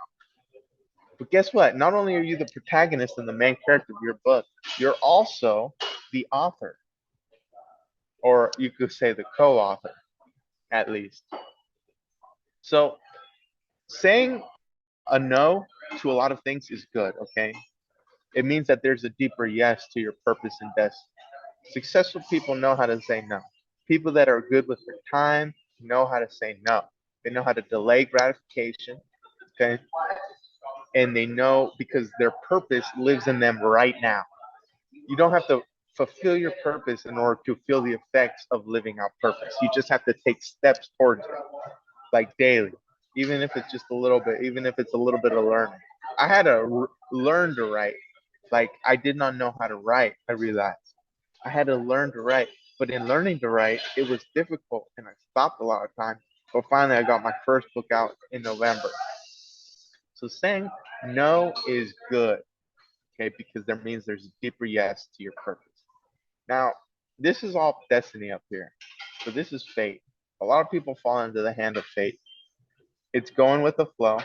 But guess what? Not only are you the protagonist and the main character of your book, you're also the author, or you could say the co-author, at least. So saying a no to a lot of things is good, okay? It means that there's a deeper yes to your purpose and destiny. Successful people know how to say no. People that are good with their time know how to say no. They know how to delay gratification, okay? And they know because their purpose lives in them right now. You don't have to fulfill your purpose in order to feel the effects of living out purpose. You just have to take steps towards it, like daily, even if it's just a little bit, even if it's a little bit of learning. I had to learn to write. Like I did not know how to write. I realized I had to learn to write. But in learning to write, it was difficult, and I stopped a lot of times. But finally, I got my first book out in November. So saying no is good, okay, because that means there's a deeper yes to your purpose. Now, this is all destiny up here. So this is fate. A lot of people fall into the hand of fate. It's going with the flow,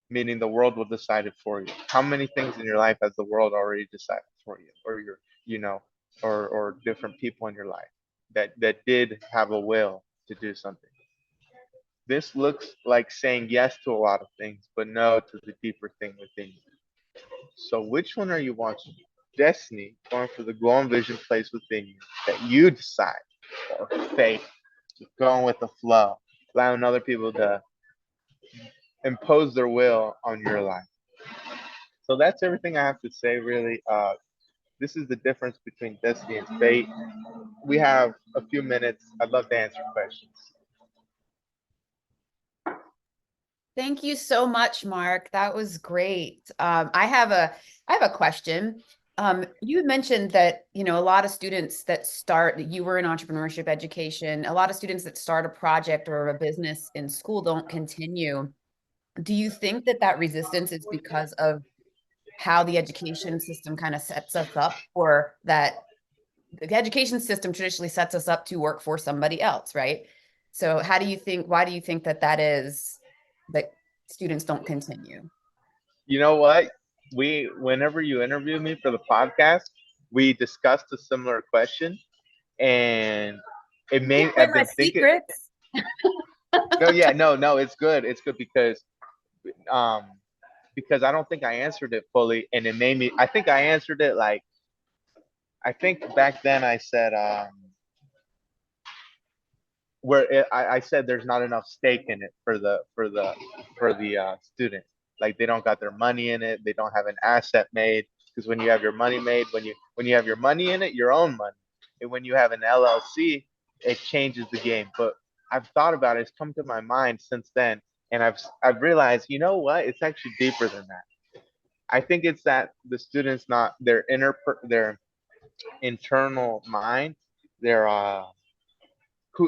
meaning the world will decide it for you. How many things in your life has the world already decided for you, or your, you know, or different people in your life that did have a will to do something? This looks like saying yes to a lot of things, but no to the deeper thing within you. So which one are you watching? Destiny, going for the glowing vision placed within you that you decide, or fate, going with the flow, allowing other people to impose their will on your life. So that's everything I have to say, really. This is the difference between destiny and fate. We have a few minutes. I'd love to answer questions. Thank you so much, Mark. That was great. I have a question. You mentioned that, you know, a lot of students that start, you were in entrepreneurship education, a lot of students that start a project or a business in school don't continue. Do you think that that resistance is because of how the education system kind of sets us up, or that the education system traditionally sets us up to work for somebody else, right? So how do you think, why do you think that that is, that students don't continue? You know what? Whenever you interview me for the podcast, we discussed a similar question, and it Give made away I've my been thinking. secrets. No, yeah, no, it's good. It's good um because I don't think I answered it fully, and it made me. I think I answered it like I think back then I said I said there's not enough stake in it for the student. Like they don't got their money in it. They don't have an asset made, because when you have your money made, when you have your money in it, your own money, and when you have an LLC, it changes the game. But I've thought about it. It's come to my mind since then, and I've realized, you know what? It's actually deeper than that. I think it's that the students not their internal mind, their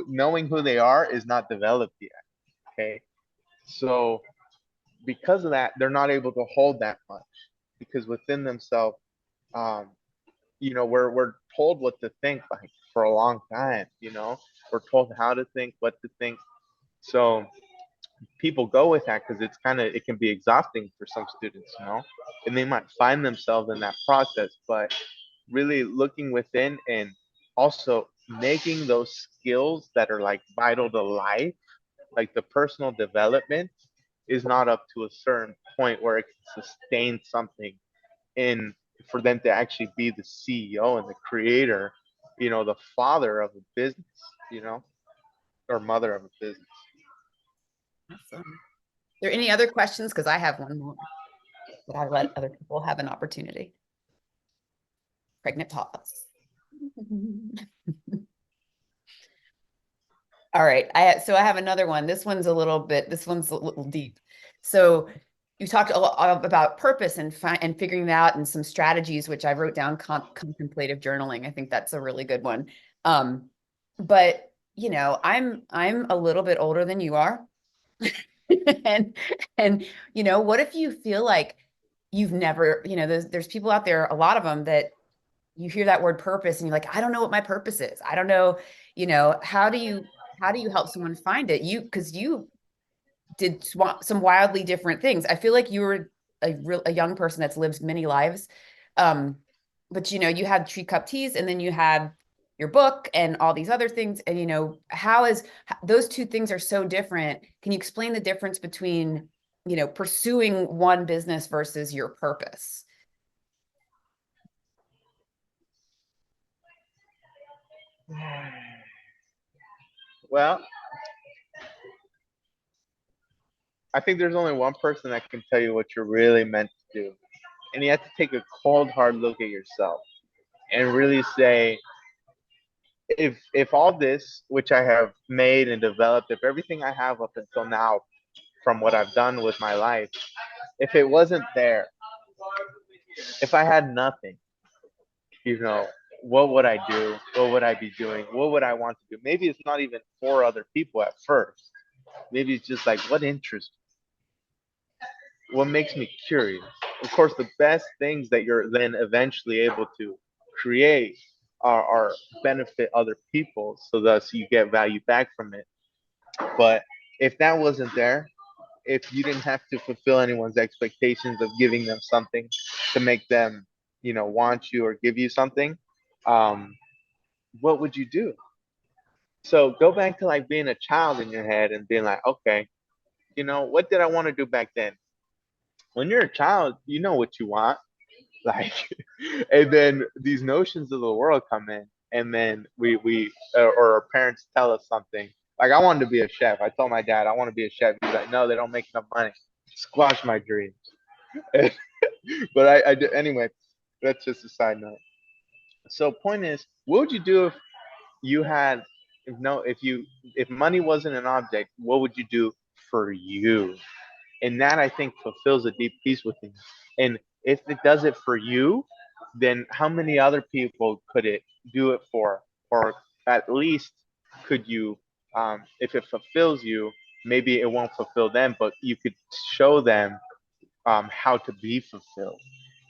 knowing who they are is not developed yet. Okay, so because of that, they're not able to hold that much, because within themselves, um, we're told what to think, like for a long time. We're told how to think, what to think. So people go with that because it can be exhausting for some students, and they might find themselves in that process. But really looking within, and also making those skills that are like vital to life, like the personal development, is not up to a certain point where it can sustain something in for them to actually be the CEO and the creator, the father of a business, you know, or mother of a business. Awesome. Are there any other questions? Because I have one more, but I let other people have an opportunity. Pregnant pause. All right. So I have another one. This one's a little deep. So you talked a lot about purpose and figuring that out, and some strategies, which I wrote down, contemplative journaling. I think that's a really good one. Um, but you know, I'm a little bit older than you are. and and you know, what if you feel like you've never, you know, there's people out there, a lot of them, that you hear that word purpose and you're like, I don't know what my purpose is. I don't know, you know, how do you help someone find it? Because you did some wildly different things. I feel like you were a young person that's lived many lives. Um, but you know, you had Tree Cup Teas and then you had your book and all these other things. And you know, those two things are so different. Can you explain the difference between, you know, pursuing one business versus your purpose? Well, I think there's only one person that can tell you what you're really meant to do. And you have to take a cold, hard look at yourself and really say, if all this, which I have made and developed, if everything I have up until now from what I've done with my life, if it wasn't there, if I had nothing, you know, what would I do? What would I be doing? What would I want to do? Maybe it's not even for other people at first. Maybe it's just like, what interests me? What makes me curious? Of course, the best things that you're then eventually able to create are benefit other people, so thus you get value back from it. But if that wasn't there, if you didn't have to fulfill anyone's expectations of giving them something to make them, you know, want you or give you something, um, what would you do? So go back to like being a child in your head and being like, okay, you know, what did I want to do back then? When you're a child, you know what you want, like, and then these notions of the world come in, and then we or our parents tell us something. Like I wanted to be a chef. I told my dad I want to be a chef. He's like, no, they don't make enough money. Squash my dreams. But anyway. That's just a side note. So point is, what would you do if you had if no if you if money wasn't an object? What would you do for you? And that I think fulfills a deep peace within you. And if it does it for you, then how many other people could it do it for? Or at least could you, if it fulfills you, maybe it won't fulfill them, but you could show them how to be fulfilled.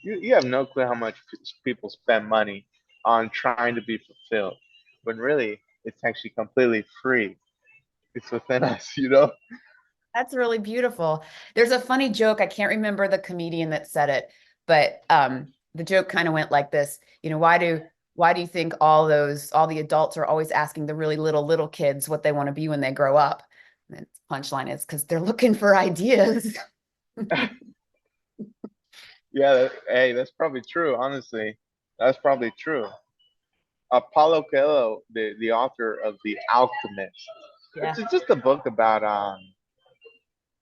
You have no clue how much people spend money on trying to be fulfilled, when really it's actually completely free. It's within us, you know? That's really beautiful. There's a funny joke. I can't remember the comedian that said it, but the joke kind of went like this. You know, why do you think all the adults are always asking the really little kids what they want to be when they grow up? And the punchline is because they're looking for ideas. Yeah, hey, that's probably true, honestly. That's probably true. Paulo Coelho, the author of The Alchemist, Yeah, it's just a book about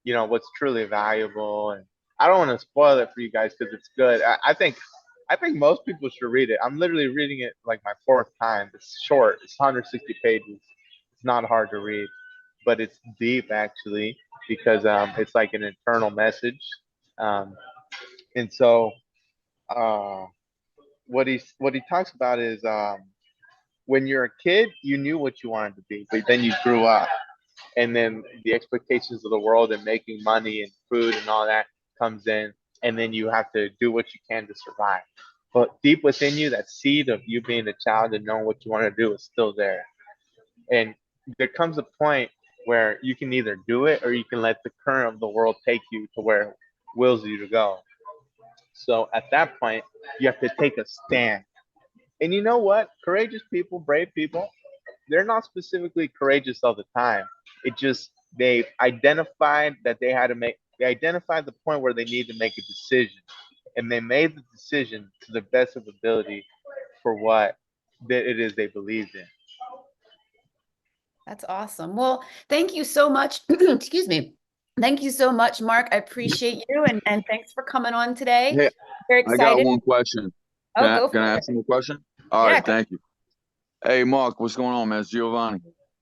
you know, what's truly valuable. And I don't want to spoil it for you guys because it's good. I think most people should read it. I'm literally reading it like my fourth time. It's short. It's 160 pages. It's not hard to read, but it's deep actually because it's like an internal message. Um, and so uh, what he talks about is when you're a kid, you knew what you wanted to be, but then you grew up, and then the expectations of the world and making money and food and all that comes in, and then you have to do what you can to survive. But deep within you, that seed of you being a child and knowing what you want to do is still there. And there comes a point where you can either do it or you can let the current of the world take you to where it wills you to go. So at that point, you have to take a stand. And you know what? Courageous people, brave people, they're not specifically courageous all the time. It just they identified that they identified the point where they need to make a decision. And they made the decision to the best of ability for what that it is they believed in. that's awesome. Well, thank you so much. Excuse me. Thank you so much, Mark. I appreciate you and thanks for coming on today. Hey, Very I got excited. one question. Oh, go Can for I it. ask him a question? All Yeah. right, thank you. Hey, Mark, what's going on, man? It's Giovanni.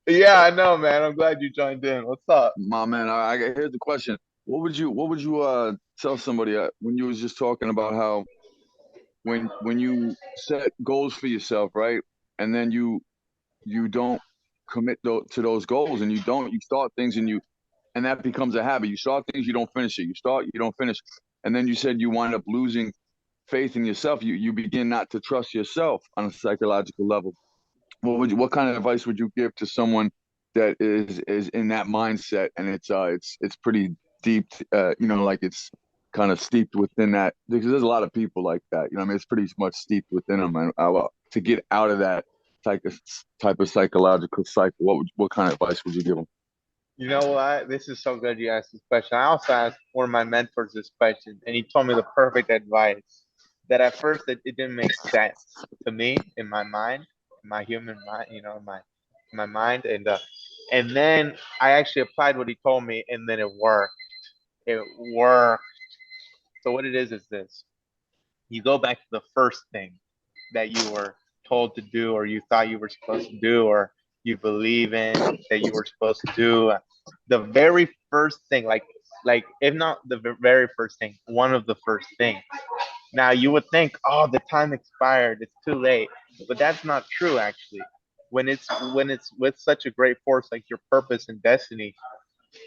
Yeah, I know, man. I'm glad you joined in. What's up? My man, here's the question. What would you tell somebody when you was just talking about how when you set goals for yourself, right? And then you don't commit to those goals, and you start things, and that becomes a habit. You start things, you don't finish it. You start, you don't finish, and then you said you wind up losing faith in yourself. You begin not to trust yourself on a psychological level. What kind of advice would you give to someone that is in that mindset, and it's pretty deep, like it's kind of steeped within that, because there's a lot of people like that. I mean, it's pretty much steeped within them, and to get out of that type of psychological cycle, what kind of advice would you give them? You know what? This is so good you asked this question. I also asked one of my mentors this question, and he told me the perfect advice that at first it didn't make sense to me in my mind, in my human mind, in my mind, and then I actually applied what he told me, and then it worked. It worked. So what it is this: you go back to the first thing that you were told to do, or you thought you were supposed to do, or you believe in that you were supposed to do. The very first thing, like if not the very first thing, one of the first things. Now you would think, oh, the time expired, it's too late, but that's not true actually. When it's with such a great force like your purpose and destiny,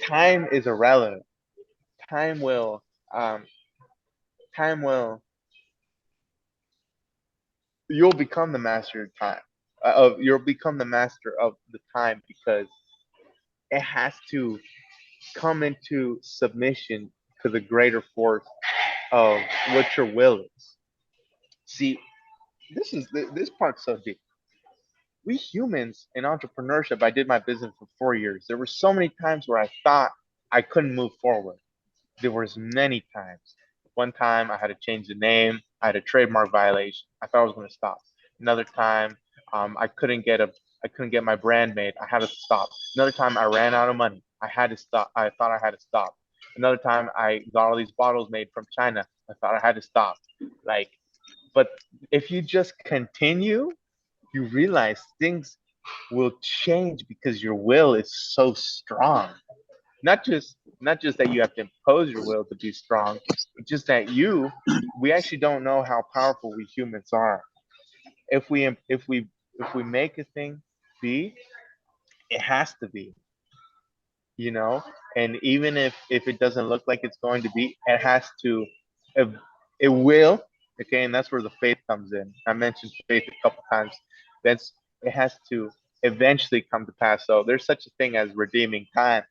time is irrelevant. Time will, um, time will you'll become the master of time. You'll become the master of the time because it has to come into submission to the greater force of what your will is. See, this part's so deep. We humans in entrepreneurship, I did my business for 4 years. There were so many times where I thought I couldn't move forward. There was many times. One time I had to change the name. I had a trademark violation. I thought I was going to stop. Another time, I couldn't get my brand made. I had to stop. Another time I ran out of money. I had to stop. I thought I had to stop. Another time I got all these bottles made from China. I thought I had to stop. Like, but if you just continue, you realize things will change because your will is so strong. Not just that you have to impose your will to be strong, but just that we actually don't know how powerful we humans are. If we make a thing be, it has to be, you know. And even if it doesn't look like it's going to be, it has to. It will. Okay, and that's where the faith comes in. I mentioned faith a couple times. That's It has to eventually come to pass. So there's such a thing as redeeming time.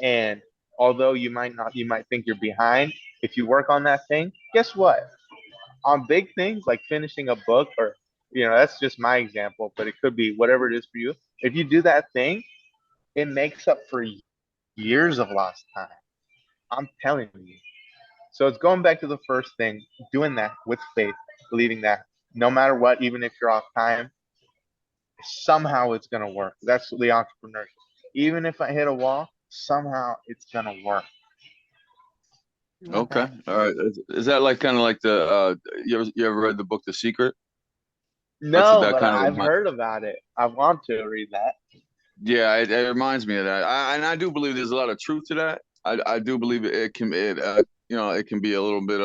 And although you might think you're behind, if you work on that thing, guess what? On big things like finishing a book, or that's just my example, but it could be whatever it is for you. If you do that thing, it makes up for years of lost time. I'm telling you. So it's going back to the first thing, doing that with faith, believing that no matter what, even if you're off time, somehow it's gonna work. That's the entrepreneurship. Even if I hit a wall, somehow it's gonna work. Love Okay, that. all right. Is that like kind of like the you ever read the book The Secret? That's No, that but kind of I've heard about it. I want to read that. Yeah, it reminds me of that. And I do believe there's a lot of truth to that. I do believe it can it can be a little bit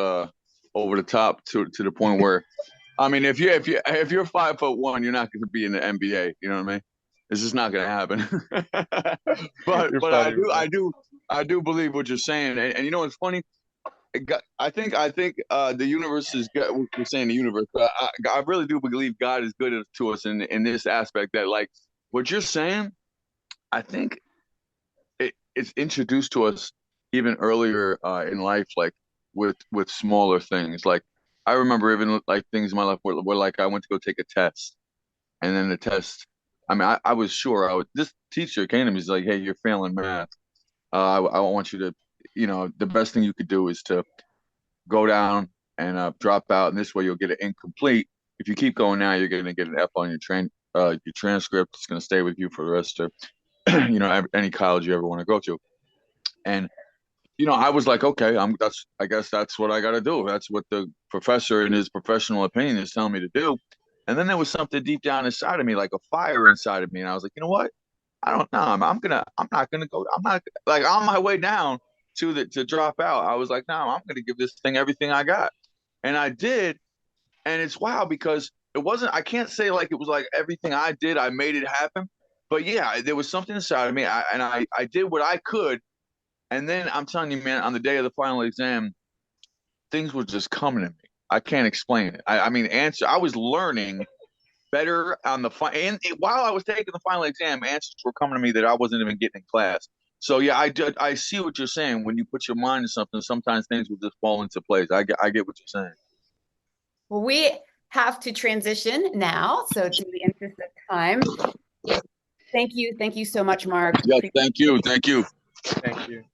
over the top to the point where, I mean, if you're 5'1", you're not going to be in the NBA. You know what I mean? It's just not going to happen. but You're but I funny, do bro. I do I do believe what you're saying. And you know what's funny? I think the universe is good. We're saying the universe, but I really do believe God is good to us in this aspect, that like what you're saying. I think it's introduced to us even earlier in life, like with smaller things. Like I remember even like things in my life where like I went to go take a test, and then the test. I mean, I was sure I would. This teacher came to me, he's like, "Hey, you're failing math. I want you to, the best thing you could do is to go down and drop out, and this way you'll get an incomplete. If you keep going now, you're going to get an F on your transcript. It's going to stay with you for the rest of any college you ever want to go to." And I was like, okay, I guess that's what I got to do. That's what the professor, in his professional opinion, is telling me to do. And then there was something deep down inside of me, like a fire inside of me, and I was like, you know what? I don't know. I'm not gonna go. I'm not like on my way down to drop out. I was like, no, I'm gonna give this thing everything I got, and I did. And it's wild because wasn't, I can't say like it was like everything I did, I made it happen. But yeah, there was something inside of me. I did what I could. And then I'm telling you, man, on the day of the final exam, things were just coming to me. I can't explain it. I mean, I was learning better on the and while I was taking the final exam, answers were coming to me that I wasn't even getting in class. So yeah, I see what you're saying. When you put your mind to something, sometimes things will just fall into place. I get what you're saying. Well, we have to transition now. So to the interest of time, thank you. Thank you so much, Mark. Yes, thank you. Thank you. Thank you.